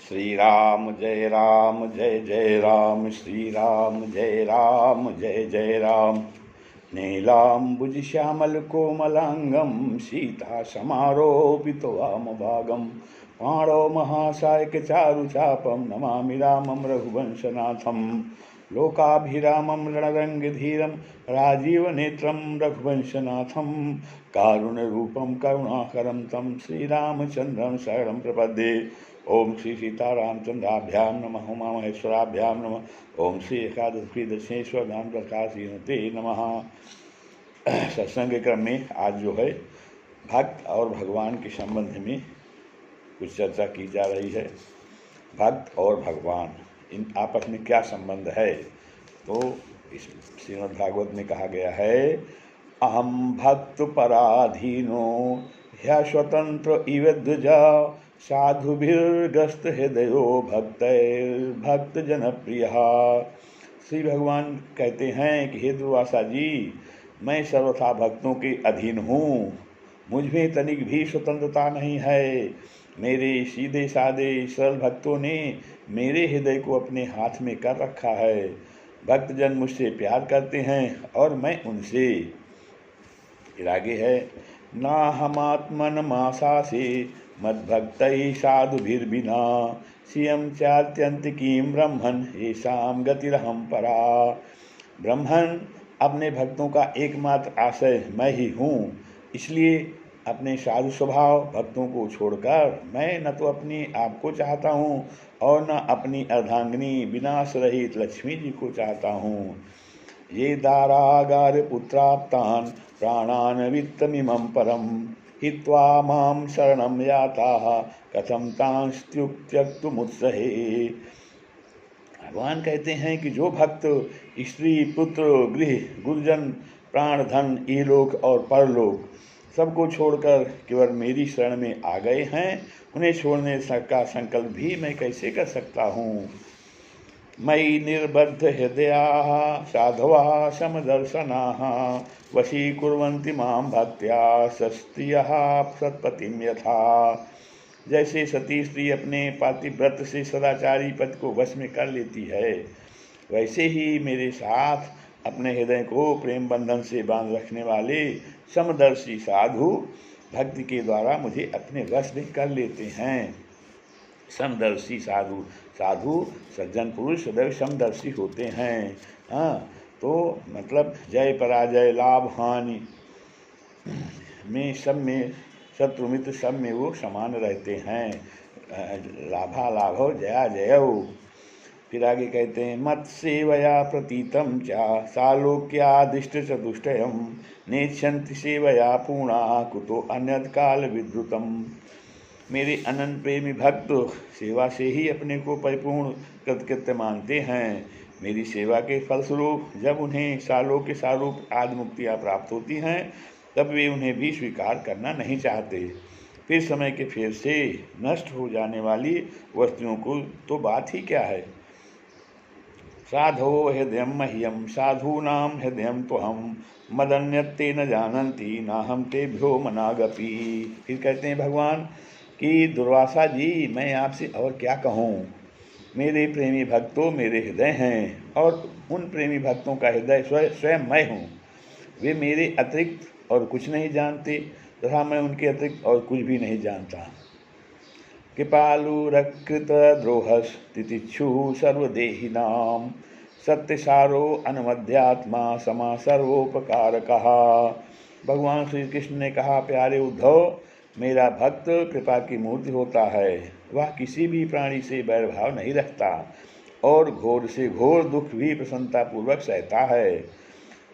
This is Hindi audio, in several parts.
श्री राम जय जय राम, श्री राम जय जय राम। नीलाम्बुज श्यामल कोमलांगम, सीता समारोपित वामभागम, पाणौ महासायक चारुचापम, नमामि रामं रघुवंशनाथम। लोकाभिरामं रणरंगधीरं, राजीवनेत्रं रघुवंशनाथं, कारुण्यरूपं करुणाकरं तं श्रीरामचन्द्रं शरणं प्रपद्ये। ओम श्री सीतारामचंद्राभ्याम नमः, उमा महेश्वराभ्याम नमः। ओम श्री एकादशी दशेश्वर नाम प्रकाशते नमः। सत्संग क्रम में आज जो है भक्त और भगवान के संबंध में कुछ चर्चा की जा रही है। भक्त और भगवान इन आपस में क्या संबंध है, तो इस श्रीमद् भागवत में कहा गया है, अहम भक्त पराधीनो ह्य स्वतंत्र इव द्विजा, साधुभिर्ग्रस्त हृदयो भक्त जनप्रिय। श्री भगवान कहते हैं कि हे दुर्वासा जी, मैं सर्वथा भक्तों के अधीन हूँ, मुझ में तनिक भी स्वतंत्रता नहीं है। मेरे सीधे साधे सरल भक्तों ने मेरे हृदय को अपने हाथ में कर रखा है। भक्तजन मुझसे प्यार करते हैं और मैं उनसे। फिर आगे है, ना हमात्मन मासासे मद्भक्तैः साधुभिर्विना, श्रियं चात्यन्तिकीं ब्रह्मन् येषां गतिरहं परा। ब्रह्मन अपने भक्तों का एकमात्र आश्रय मैं ही हूँ, इसलिए अपने साधु स्वभाव भक्तों को छोड़कर मैं न तो अपने आप को चाहता हूँ और न अपनी अर्धांगिनी विनाश रहित लक्ष्मी जी को चाहता हूँ। ये दारागार पुत्राप्तान प्राणान वित्तमिमं परम, हित्वा मां शरणं याताः कथं तांस्त्युक्त्यक्तुमुत्सहे। भगवान कहते हैं कि जो भक्त स्त्री पुत्र गृह गुरुजन प्राण धन इहलोक और परलोक सबको छोड़कर केवल मेरी शरण में आ गए हैं, उन्हें छोड़ने का संकल्प भी मैं कैसे कर सकता हूँ। मयि निर्बद्ध हृदयाः साधवः समदर्शनाः, वशीकुर्वन्ति मां भक्त्या सस्त्रियः सत्पतिं यथा। जैसे सती स्त्री अपने पातिव्रत से सदाचारी पति को वश में कर लेती है, वैसे ही मेरे साथ अपने हृदय को प्रेम बंधन से बांध रखने वाले समदर्शी साधु भक्ति के द्वारा मुझे अपने वश में कर लेते हैं। समदर्शी साधु, साधु सज्जन पुरुष सदैव समदर्शी होते हैं। हाँ, तो मतलब जय पराजय लाभ हानि में सब में शत्रु मित्र सब में वो समान रहते हैं। लाभा लाभो जया जयो। फिर आगे कहते हैं, मत सेवया प्रतीतम चा सालोक्यादिष्ट चतुष्टयम, नेच्छन्ति सेवया पूर्णा कुतो अन्यत् काल विद्रुतम। मेरे अनंत प्रेमी भक्त सेवा से ही अपने को परिपूर्ण कृतकृत्य मानते हैं। मेरी सेवा के फलस्वरूप जब उन्हें सालों के सारूप आदि मुक्तियाँ प्राप्त होती हैं, तब वे उन्हें भी स्वीकार करना नहीं चाहते। फिर समय के फेर से नष्ट हो जाने वाली वस्तुओं को तो बात ही क्या है। साधो हृदयं मह्यं साधूनां हृदयं त्वहं, मदन्यत्ते न जानन्ति नाहं तेभ्यो मनागपि। फिर कहते हैं भगवान कि दुर्वासा जी, मैं आपसे और क्या कहूँ। मेरे प्रेमी भक्तों मेरे हृदय हैं और उन प्रेमी भक्तों का हृदय स्वयं मैं हूँ। वे मेरे अतिरिक्त और कुछ नहीं जानते तथा मैं उनके अतिरिक्त और कुछ भी नहीं जानता। कृपालुरकृत द्रोहस तितिक्षु सर्वदेहिनां, सत्यसारो अनुमध्यात्मा समा सर्वोपकारकः। भगवान श्री कृष्ण ने कहा, प्यारे उद्धव, मेरा भक्त कृपा की मूर्ति होता है। वह किसी भी प्राणी से बैरभाव नहीं रखता और घोर से घोर दुख भी प्रसन्नतापूर्वक सहता है।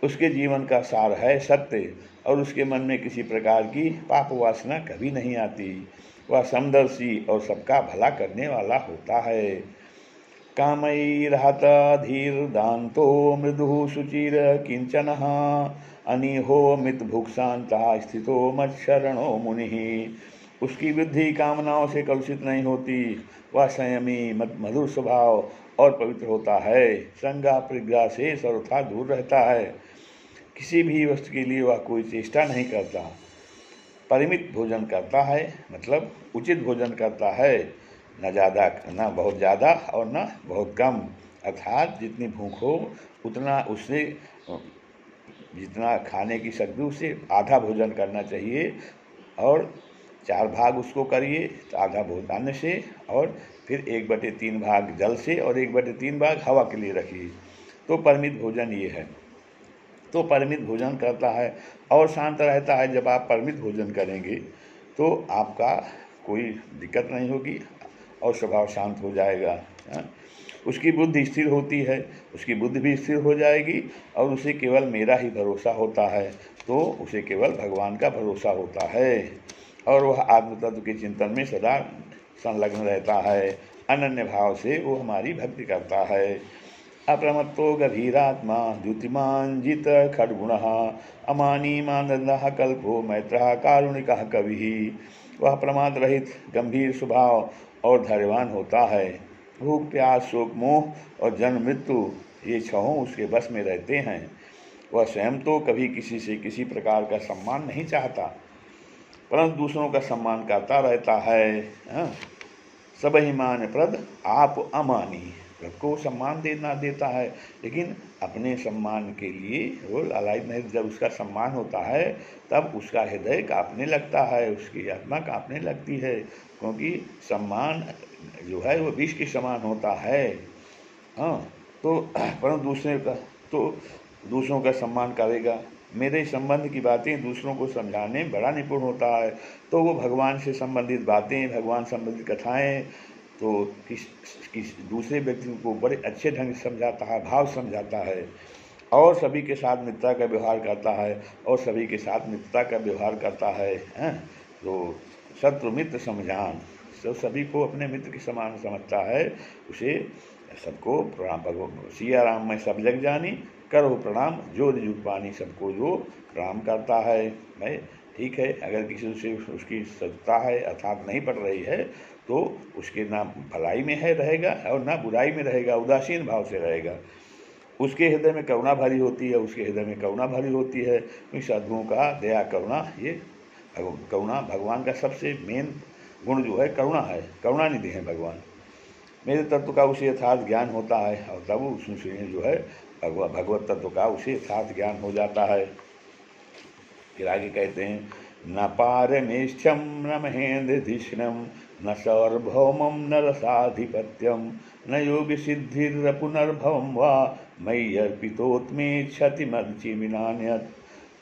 उसके जीवन का सार है सत्य और उसके मन में किसी प्रकार की पाप वासना कभी नहीं आती। वह समदर्शी और सबका भला करने वाला होता है। कामैर्हता धीर्दान्तो मृदुः शुचिर किंचनः, अनिहो मितभुक्शान्ता स्थितो मच्छरणो मुनिः। उसकी बुद्धि कामनाओं से कलुषित नहीं होती। वह संयमी मधुर स्वभाव और पवित्र होता है। संगा परिग्रह से सर्वथा दूर रहता है। किसी भी वस्तु के लिए वह कोई चेष्टा नहीं करता। परिमित भोजन करता है, मतलब उचित भोजन करता है। न ज़्यादा, न बहुत ज़्यादा और न बहुत कम। अर्थात जितनी भूख हो उतना, उससे जितना खाने की शक्ति उससे आधा भोजन करना चाहिए, और 4 भाग उसको करिए, तो आधा अन्न से, और फिर 1/3 भाग जल से और 1/3 भाग हवा के लिए रखिए। तो परिमित भोजन ये है। तो परिमित भोजन करता है और शांत रहता है। जब आप परिमित भोजन करेंगे तो आपका कोई दिक्कत नहीं होगी और स्वभाव शांत हो जाएगा। हाँ? उसकी बुद्धि स्थिर होती है, उसकी बुद्धि भी स्थिर हो जाएगी, और उसे केवल मेरा ही भरोसा होता है। तो उसे केवल भगवान का भरोसा होता है, और वह आत्म तत्व के चिंतन में सदा संलग्न रहता है। अनन्य भाव से वो हमारी भक्ति करता है। अप्रमत्तो गभीरात्मा द्युतिमान जित खड्गुणः अमानी मानदः कल्पो मैत्रः कारुणिकः कविः। वह प्रमाद रहित गंभीर स्वभाव और धैर्यवान होता है। भूख प्यास शोक मोह और जन्म मृत्यु ये छहों उसके बस में रहते हैं। वह स्वयं तो कभी किसी से किसी प्रकार का सम्मान नहीं चाहता, परंतु दूसरों का सम्मान करता रहता है। हाँ? सब ही मान प्रद आप अमानी, सबको सम्मान देता है, लेकिन अपने सम्मान के लिए वो लालायित नहीं। जब उसका सम्मान होता है तब उसका हृदय कांपने लगता है, उसकी आत्मा कांपने लगती है, क्योंकि सम्मान जो है वो विष के समान होता है। हाँ, तो परंतु दूसरों का सम्मान करेगा। मेरे संबंध की बातें दूसरों को समझाने बड़ा निपुण होता है। तो वो भगवान से संबंधित बातें, भगवान संबंधित कथाएं तो किस दूसरे व्यक्ति को बड़े अच्छे ढंग से समझाता है, भाव समझाता है, और सभी के साथ मित्रता का व्यवहार करता है, और सभी के साथ मित्रता का व्यवहार करता है। तो शत्रु मित्र समझान, सभी को अपने मित्र के समान समझता है। उसे सबको प्रणाम, भगवान सिया राम में सब जग जानी, करो प्रणाम जो जुग पानी। सबको जो प्रणाम करता है। मैं ठीक है, अगर किसी से उसकी सत्ता है अर्थात नहीं पड़ रही है, तो उसके ना भलाई में है रहेगा और ना बुराई में रहेगा, उदासीन भाव से रहेगा। उसके हृदय में करुणा भरी होती है, उसके हृदय में करुणा भरी होती है। क्योंकि साधुओं का दया करुणा, ये करुणा भगवान का सबसे मेन गुण जो है करुणा है। करुणा निधि है भगवान। मेरे तत्व का उसे यथार्थ ज्ञान होता है, और तब उसमें जो है भगवत तत्व का उसे यथार्थ ज्ञान हो जाता है। फिर आगे कहते हैं, न पारमेष्ठ्यम न महेंद्रधिष्णम न सार्वभौमम न रसाधिपत्यम न योग सिद्धिर्पुनर्भवम वा मयि अर्पितोत्मे क्षतिमर्चि विनान्यत।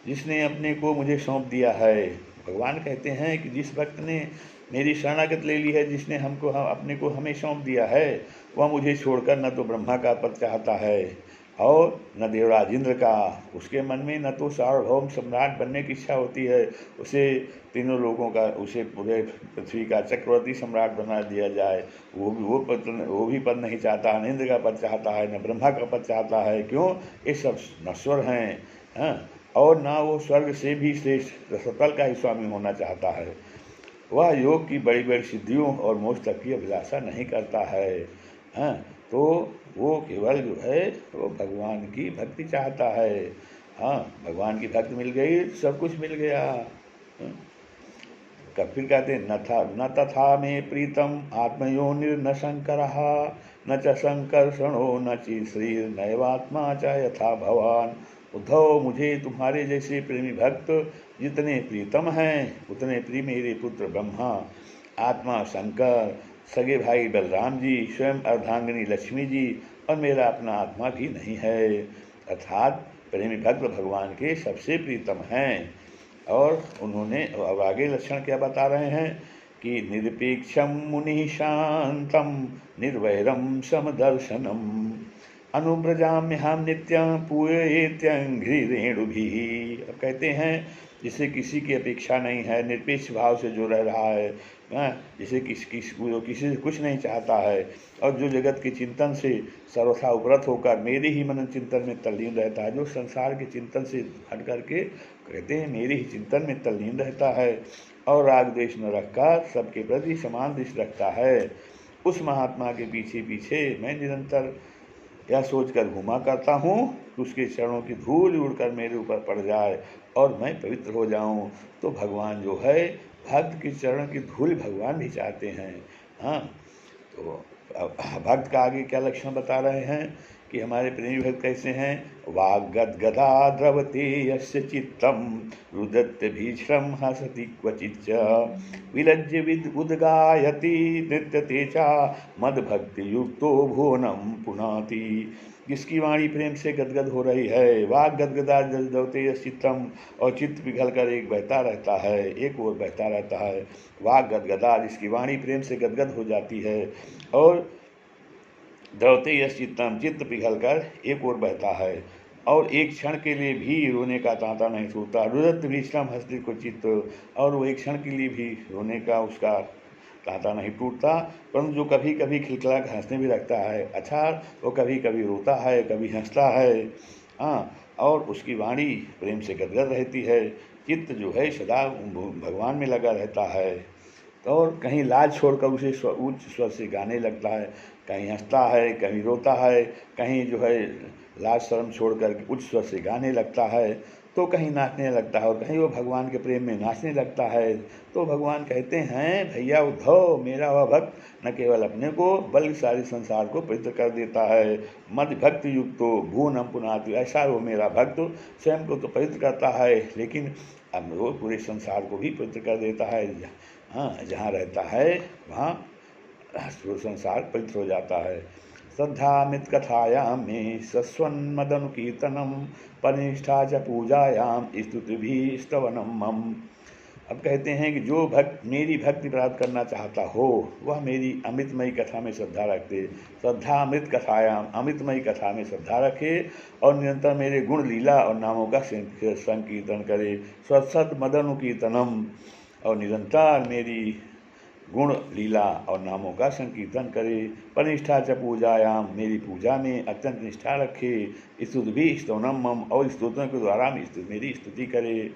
जिसने अपने को मुझे सौंप दिया है, भगवान कहते हैं कि जिस भक्त ने मेरी शरणागत ले ली है, जिसने अपने को हमें सौंप दिया है, वह मुझे छोड़कर न तो ब्रह्मा का पद चाहता है और न देवराज इंद्र का। उसके मन में न तो सार्वभौम सम्राट बनने की इच्छा होती है, उसे तीनों लोगों का, उसे पूरे पृथ्वी का चक्रवर्ती सम्राट बना दिया जाए, वो भी पद नहीं चाहता। न इंद्र का पद चाहता है, न ब्रह्मा का पद चाहता है। क्यों? ये सब नश्वर हैं। और ना वो स्वर्ग से भी श्रेष्ठ रसतल का ही स्वामी होना चाहता है। वह योग की बड़ी बड़ी सिद्धियों और मोक्ष तक की अभिलाषा नहीं करता है। तो वो केवल जो है वो भगवान की भक्ति चाहता है। भगवान की भक्ति मिल गई, सब कुछ मिल गया। फिर कहते हैं, न तथा में प्रीतम आत्मयोनिर्न शंकरः न च संकर्षणो न च श्री नैवात्मा च यथा भवान। उद्धव, मुझे तुम्हारे जैसे प्रेमी भक्त जितने प्रीतम हैं उतने प्रिय मेरे पुत्र ब्रह्मा, आत्मा शंकर, सगे भाई बलराम जी, स्वयं अर्धांगिनी लक्ष्मी जी, और मेरा अपना आत्मा भी नहीं है। अर्थात प्रेमी भक्त भगवान के सबसे प्रीतम हैं। और उन्होंने अब आगे लक्षण क्या बता रहे हैं कि निरपेक्षम मुनि शांतम निर्वैरम समदर्शनम अनुव्रजाम्यहम नित्यं पूयेत्यंघ्रिरेणुभिः। अब कहते हैं जिसे किसी की अपेक्षा नहीं है, निरपेक्ष भाव से जो रह रहा है, जिसे किसी से कुछ नहीं चाहता है, और जो जगत के चिंतन से सर्वथा उपरत होकर मेरे ही मनन चिंतन में तल्लीन रहता है, जो संसार के चिंतन से हट करके कहते हैं मेरे ही चिंतन में तल्लीन रहता है, और राग द्वेष न रखकर सबके प्रति समान दृष्टि रखता है, उस महात्मा के पीछे पीछे मैं निरंतर यह सोचकर घुमा करता हूँ कि उसके चरणों की धूल उड़कर मेरे ऊपर पड़ जाए और मैं पवित्र हो जाऊँ। तो भगवान जो है, भक्त के चरण की धूल भगवान भी चाहते हैं। तो भक्त का आगे क्या लक्षण बता रहे हैं कि हमारे प्रेमी भक्त कैसे हैं। वाग्गद्गदा द्रवते यस्य चित्तम रुदत्त भीष्म हसति क्वचिच्च विलज्य विद उद्गायति नृत्यते चा मदभक्ति युक्तो भुवनम पुनाति। जिसकी वाणी प्रेम से गदगद हो रही है, वाग गदगदा द्रवते चित्तम, और चित्त पिघल कर एक बहता रहता है, एक ओर बहता रहता है। वाग गदगदा, जिसकी वाणी प्रेम से गदगद हो जाती है, और द्रवते यश चित्तम, चित्त पिघल कर एक ओर बहता है, और एक क्षण के लिए भी रोने का तांता नहीं छूटता। रुदत भीष्म हस्ति को चित्त, और वो एक क्षण के लिए भी रोने का उसका तांता नहीं टूटता, परंतु जो कभी कभी खिलखिला हंसने भी लगता है। अच्छा, वो कभी कभी रोता है, कभी हंसता है। हाँ, और उसकी वाणी प्रेम से गदगद रहती है। चित्त जो है सदा भगवान में लगा रहता है, और कहीं लाज छोड़कर उसे उच्च स्वर से गाने लगता है, कहीं हंसता है, कहीं रोता है, कहीं जो है लाज शर्म छोड़कर उच्च स्वर से गाने लगता है, तो कहीं नाचने लगता है, और कहीं वो भगवान के प्रेम में नाचने लगता है। तो भगवान कहते हैं, भैया उद्धव, मेरा वह भक्त न केवल अपने को बल्कि सारे संसार को पवित्र कर देता है। मद भक्ति युक्तो भुवनम पुनाति, ऐसा वो मेरा भक्त स्वयं को तो पवित्र करता है, लेकिन अब वो पूरे संसार को भी पवित्र कर देता है। हाँ, जहाँ रहता है वहाँ पूरा संसार पवित्र हो जाता है। श्रद्धामित कथायां में सस्वन्मदनुकीर्तनम परिनिष्ठा च पूजायाम स्तुतिभिः स्तवनम मम। अब कहते हैं कि जो भक्त मेरी भक्ति प्राप्त करना चाहता हो, वह मेरी अमृतमयी कथा में श्रद्धा रखे। श्रद्धा अमृत कथायाम, अमृतमयी कथा में श्रद्धा रखे, और निरंतर मेरे गुण लीला और नामों का संकीर्तन करे। स्वसत मदनुकीर्तनम, और निरंतर मेरी गुण लीला और नामों का संकीर्तन करे। परिनिष्ठा च पूजायाम, मेरी पूजा में अत्यंत निष्ठा रखे। स्तुति भी स्तवनम मम, और स्तुतियों के द्वारा मेरी स्तुति करे।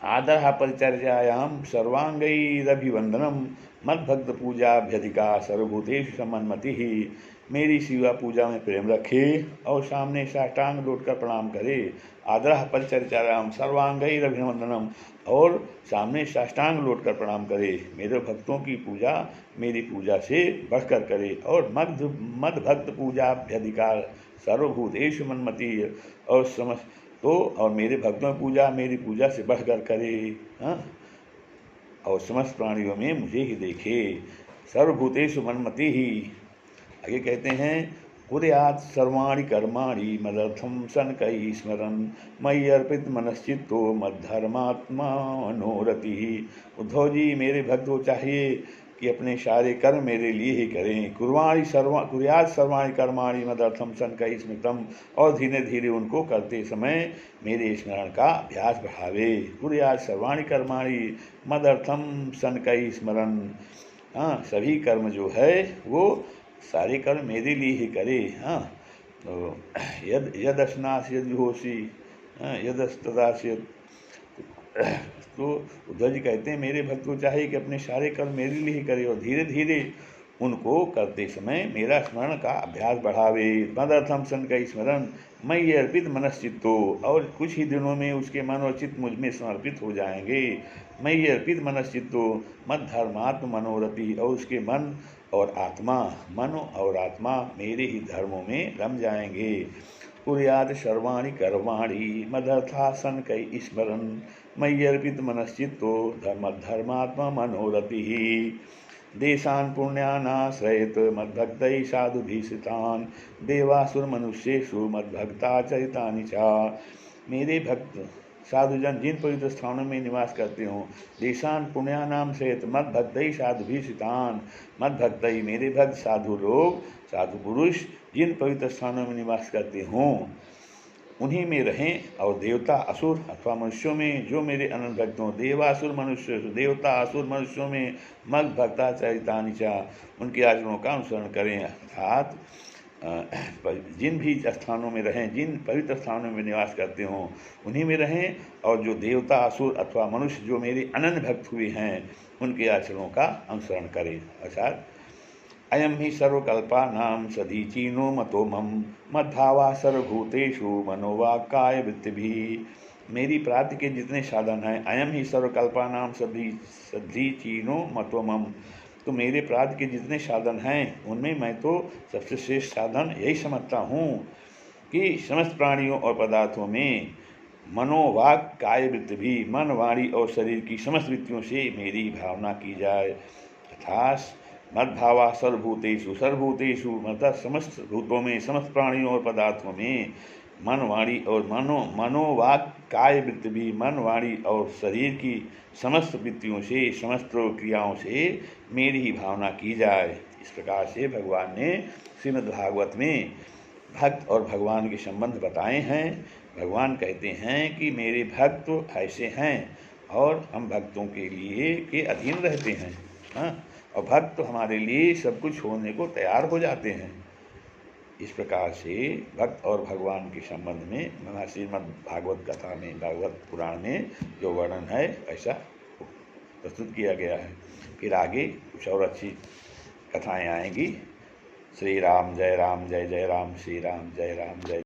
आदर परिचर्यायाम सर्वांगैरभिवंदनम मद्भक्त पूजाभ्यधिका सर्वभूतेषु समन्मति ही। मेरी शिवा पूजा में प्रेम रखे, और सामने साष्टांग लौटकर प्रणाम करे। आदर परिचर्यायाम सर्वांगैरभिवंदनम, और सामने साष्टांग लौटकर प्रणाम करे। मेरे भक्तों की पूजा मेरी पूजा से बढ़कर करे, और मद्भक्त पूजाभ्यधिकार सर्वभूतेषु मन्मति, और और मेरे भक्तों की पूजा मेरी पूजा से बढ़कर करे। हाँ, और समस्त प्राणियों में मुझे ही देखे। सर्वभूतेषु मन्मति ही। आगे कहते हैं, कुर्यात् सर्वाणि कर्माणि मदर्थं सनकैः स्मरन् मयि अर्पित मनश्चित्तो मद्धर्मात्मा मनोरतिः। उद्धव जी, मेरे भक्त को चाहिए कि अपने सारे कर्म मेरे लिए ही करें। कुर्यात् सर्वाणि कर्माणि मदर्थम सनकैः स्मृतम, और धीरे धीरे उनको करते समय मेरे स्मरण का अभ्यास बढ़ावे। कुर्यात् सर्वाणि कर्माणि मदर्थम सनकैः स्मरन्। हाँ, सभी कर्म जो है वो सारे कर्म मेरे लिए ही करे। हाँ, तो यदश्नास यदहोसी यदस्तदास्यत। तो उद्धव जी कहते हैं, मेरे भक्त को चाहिए कि अपने सारे कर्म मेरे लिए ही करे, और धीरे धीरे उनको करते समय मेरा स्मरण का अभ्यास बढ़ावे। मदर्थम सनकैः स्मरन् मयि अर्पित मनश्चित्तो, और कुछ ही दिनों में उसके मन और चित्त मुझ में समर्पित हो जाएंगे। मयि अर्पित मनश्चित्तो मद्धर्मात्म मनोरथि, और उसके मन और आत्मा, मन और आत्मा मेरे ही धर्मों में रम जाएंगे। कुर्यात् सर्वाणि कर्माणि मदर्था सनकैः स्मरन् मयि अर्पित मनश्चित्तो धर्मात्मा मनोरथिः। देशान् पुण्यानाश्रयेत् मद्भक्तैः साधुभिः देवासुरमनुष्येषु मद्भक्ता चरितानि च। मेरे भक्त साधुजन जिन पवित्र स्थानों में निवास करते हों, देशान पुण्यानाम सहित मद्भक्तैः साधुभिः मद्भक्तैः, मेरे भक्त साधु लोग, साधु पुरुष जिन पवित्र स्थानों में निवास करते हों उन्हीं में रहें। और देवता असुर अथवा मनुष्यों में जो मेरे अनंत भक्त हों, देवासुर मनुष्य, देवता असुर मनुष्यों में मद भक्ता चरितानि च, उनके आचरणों का अनुसरण करें। अर्थात जिन भी स्थानों में रहें, जिन पवित्र स्थानों में निवास करते हों उन्हीं में रहें, और जो देवता असुर अथवा मनुष्य जो मेरे अनन्य भक्त हुए हैं उनके आचरणों का अनुसरण करें। अर्थात अयम ही सर्वकल्पानां सदीचीनो मतो मम मद्भावा सर्वभूतेषु मनोवाक्काय वृत्तिभिः। मेरी प्राप्ति के जितने साधन हैं, अयम ही सर्वकल्पानां सदीचीनो मतो मम, तो मेरे प्रारब्ध के जितने साधन हैं उनमें मैं तो सबसे श्रेष्ठ साधन यही समझता हूँ कि समस्त प्राणियों और पदार्थों में मनोवाक काय वृत्ति भी मन वाणी और शरीर की समस्त वृत्तियों से मेरी भावना की जाए। अर्थात मद्भावा सर्वभूतेषु सर्वभूतेषु मतलब समस्त भूतों में समस्त प्राणियों और पदार्थों में मन वाणी और मनोवाक काय वृत्ति भी मन वाणी और शरीर की समस्त वृत्तियों से समस्त क्रियाओं से मेरी ही भावना की जाए। इस प्रकार से भगवान ने श्रीमद् भागवत में भक्त और भगवान के संबंध बताए हैं। भगवान कहते हैं कि मेरे भक्त ऐसे हैं और हम भक्तों के लिए के अधीन रहते हैं। हाँ, और भक्त हमारे लिए सब कुछ होने को तैयार हो जाते हैं। इस प्रकार से भक्त और भगवान के संबंध में श्रीमद् भागवत कथा में भागवत पुराण में जो वर्णन है ऐसा प्रस्तुत किया गया है। फिर आगे कुछ और अच्छी कथाएं आएंगी। श्री राम जय राम जय जय राम, श्री राम जय राम जय।